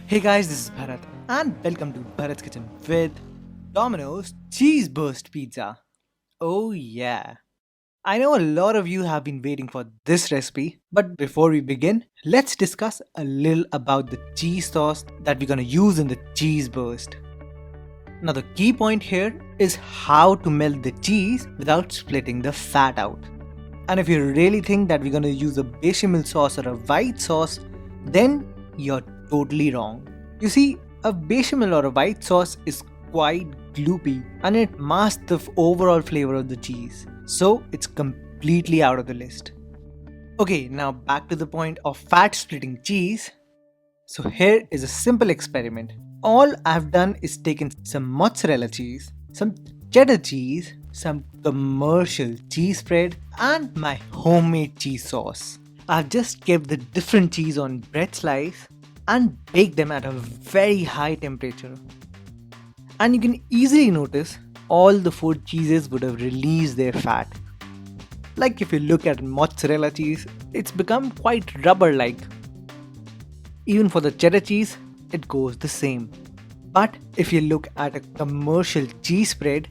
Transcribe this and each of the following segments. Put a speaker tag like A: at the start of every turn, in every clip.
A: Hey guys, this is Bharat and welcome to Bharat's Kitchen with Domino's Cheese Burst Pizza. Oh yeah. I know a lot of you have been waiting for this recipe, but before we begin, let's discuss a little about the cheese sauce that we're gonna use in the cheese burst. Now the key point here is how to melt the cheese without splitting the fat out. And if you really think that we're gonna use a bechamel sauce or a white sauce, then you're totally wrong. You see, a bechamel or a white sauce is quite gloopy and it masks the overall flavor of the cheese, so it's completely out of the list. Okay, now back to the point of fat splitting cheese. So here is a simple experiment. All I've done is taken some mozzarella cheese, some cheddar cheese, some commercial cheese spread, and my homemade cheese sauce. I've just kept the different cheese on bread slice and baked them at a very high temperature. And you can easily notice all the four cheeses would have released their fat. Like if you look at mozzarella cheese, it's become quite rubber-like. Even for the cheddar cheese, it goes the same. But if you look at a commercial cheese spread,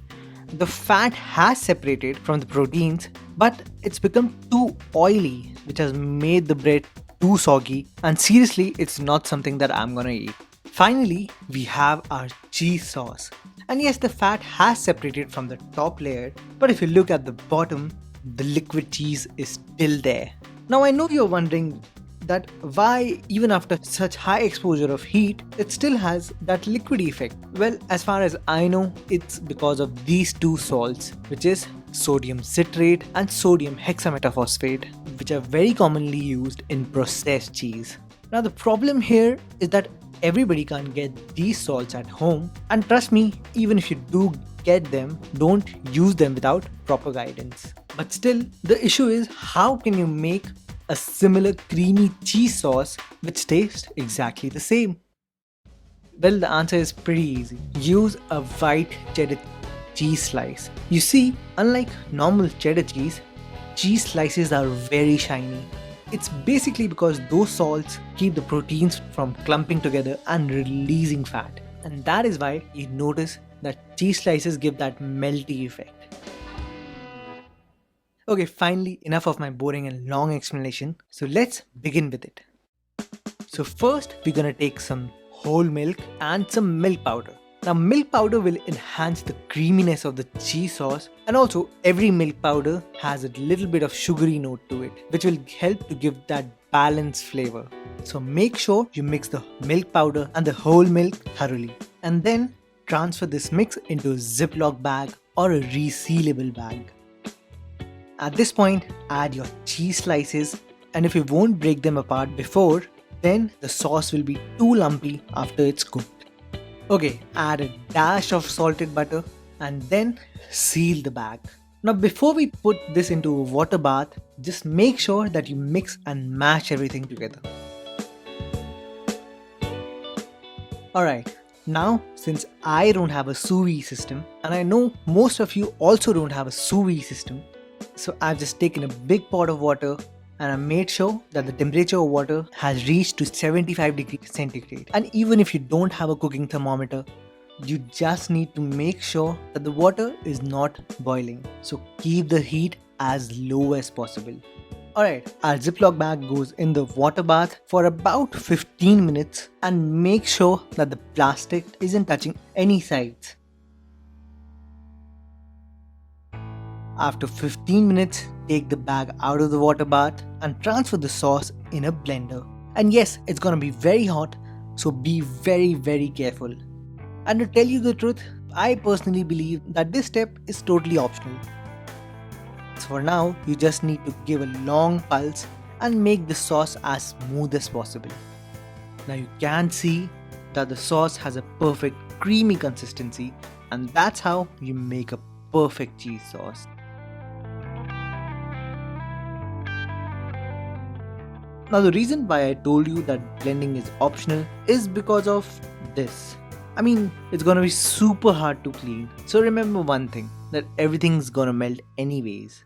A: the fat has separated from the proteins, but it's become too oily, which has made the bread too soggy, and seriously, it's not something that I'm gonna eat. Finally, we have our cheese sauce. And yes, the fat has separated from the top layer, but if you look at the bottom, the liquid cheese is still there. Now I know you're wondering that why even after such high exposure of heat, it still has that liquidy effect. Well, as far as I know, it's because of these two salts, which is sodium citrate and sodium hexametaphosphate, which are very commonly used in processed cheese. Now the problem here is that everybody can't get these salts at home, and trust me, even if you do get them, don't use them without proper guidance. But still, the issue is how can you make a similar creamy cheese sauce which tastes exactly the same? Well, the answer is pretty easy. Use a white cheddar cheese slice. You see, unlike normal cheddar cheese, cheese slices are very shiny. It's basically because those salts keep the proteins from clumping together and releasing fat. And that is why you notice that cheese slices give that melty effect. Okay, finally, enough of my boring and long explanation. So let's begin with it. So first, we're gonna take some whole milk and some milk powder. Now, milk powder will enhance the creaminess of the cheese sauce, and also every milk powder has a little bit of sugary note to it, which will help to give that balanced flavor. So make sure you mix the milk powder and the whole milk thoroughly, and then transfer this mix into a Ziploc bag or a resealable bag. At this point, add your cheese slices, and if you won't break them apart before, then the sauce will be too lumpy after it's cooked. Okay, add a dash of salted butter and then seal the bag. Now before we put this into a water bath, just make sure that you mix and mash everything together. Alright, now since I don't have a sous vide system, and I know most of you also don't have a sous vide system, so I've just taken a big pot of water and I made sure that the temperature of water has reached to 75 degrees centigrade. And even if you don't have a cooking thermometer, you just need to make sure that the water is not boiling. So keep the heat as low as possible. Alright, our Ziploc bag goes in the water bath for about 15 minutes and make sure that the plastic isn't touching any sides. After 15 minutes, take the bag out of the water bath and transfer the sauce in a blender. And yes, it's gonna be very hot, so be very careful. And to tell you the truth, I personally believe that this step is totally optional. So for now, you just need to give a long pulse and make the sauce as smooth as possible. Now you can see that the sauce has a perfect creamy consistency, and that's how you make a perfect cheese sauce. Now the reason why I told you that blending is optional is because of this. I mean, it's gonna be super hard to clean. So remember one thing, that everything's gonna melt anyways.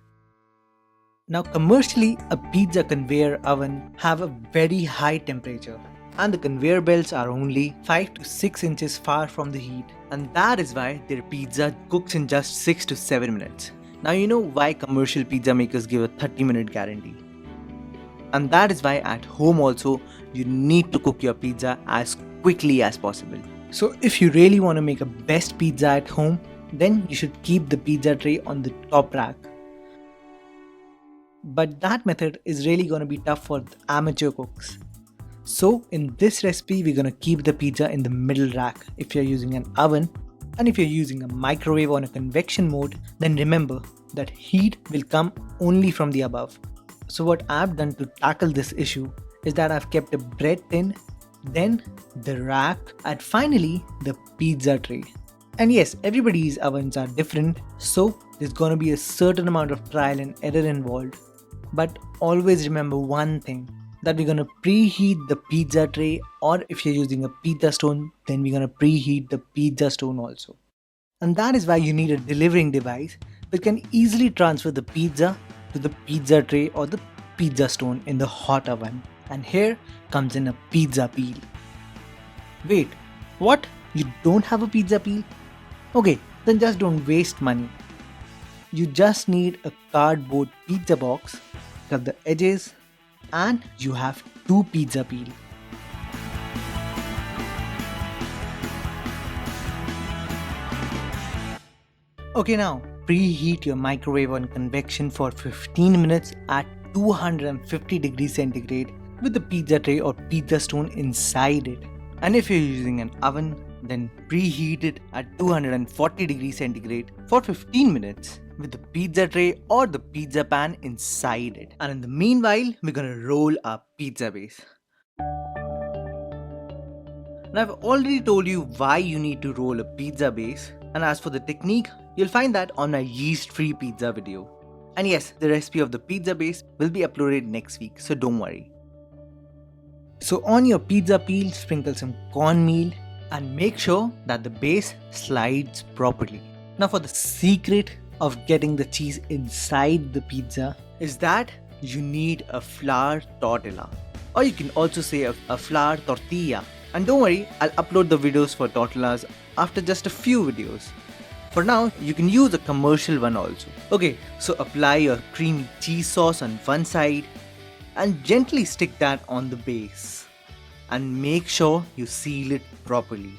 A: Now commercially, a pizza conveyor oven have a very high temperature. and the conveyor belts are only 5 to 6 inches far from the heat, and that is why their pizza cooks in just 6 to 7 minutes. Now you know why commercial pizza makers give a 30-minute guarantee. And that is why at home also you need to cook your pizza as quickly as possible. So if you really want to make a best pizza at home, then you should keep the pizza tray on the top rack. But that method is really going to be tough for amateur cooks. So in this recipe we're going to keep the pizza in the middle rack if you're using an oven, and if you're using a microwave on a convection mode, then remember that heat will come only from the above. So what I've done to tackle this issue is that I've kept a bread tin, then the rack, and finally the pizza tray. And yes, everybody's ovens are different, so there's gonna be a certain amount of trial and error involved. But always remember one thing, that we're gonna preheat the pizza tray, or if you're using a pizza stone, then we're gonna preheat the pizza stone also. And that is why you need a delivering device that can easily transfer the pizza to the pizza tray or the pizza stone in the hot oven. And here comes in a pizza peel. Wait, what? You don't have a pizza peel? Okay, then just don't waste money. You just need a cardboard pizza box, cut the edges, and you have 2 pizza peel. Okay, now preheat your microwave on convection for 15 minutes at 250 degrees centigrade with the pizza tray or pizza stone inside it. And if you're using an oven, then preheat it at 240 degrees centigrade for 15 minutes with the pizza tray or the pizza pan inside it. And in the meanwhile, we're gonna roll our pizza base. Now I've already told you why you need to roll a pizza base, and as for the technique, you'll find that on my yeast-free pizza video. And yes, the recipe of the pizza base will be uploaded next week, so don't worry. So on your pizza peel, sprinkle some cornmeal and make sure that the base slides properly. Now for the secret of getting the cheese inside the pizza is that you need a flour tortilla, or you can also say a flour tortilla. And don't worry, I'll upload the videos for tortillas after just a few videos. For now, you can use a commercial one also. Okay, so apply your creamy cheese sauce on one side and gently stick that on the base. And make sure you seal it properly.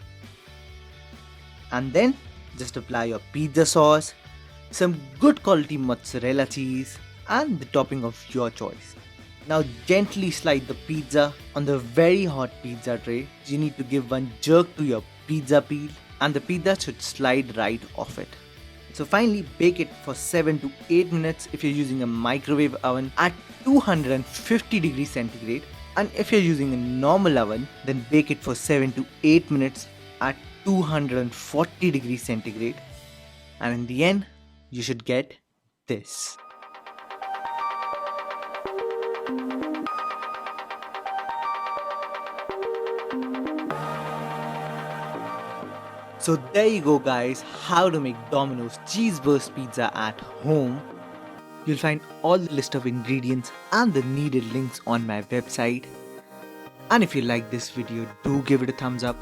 A: And then just apply your pizza sauce, some good quality mozzarella cheese, and the topping of your choice. Now gently slide the pizza on the very hot pizza tray. You need to give one jerk to your pizza peel and the pizza should slide right off it. So finally bake it for 7 to 8 minutes if you're using a microwave oven at 250 degrees centigrade, and if you're using a normal oven, then bake it for 7 to 8 minutes at 240 degrees centigrade, and in the end you should get this. So there you go guys, how to make Domino's cheese burst pizza at home. You'll find all the list of ingredients and the needed links on my website. And if you like this video, do give it a thumbs up.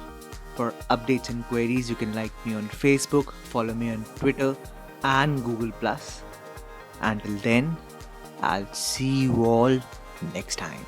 A: For updates and queries, you can like me on Facebook, follow me on Twitter and Google+. Until then, I'll see you all next time.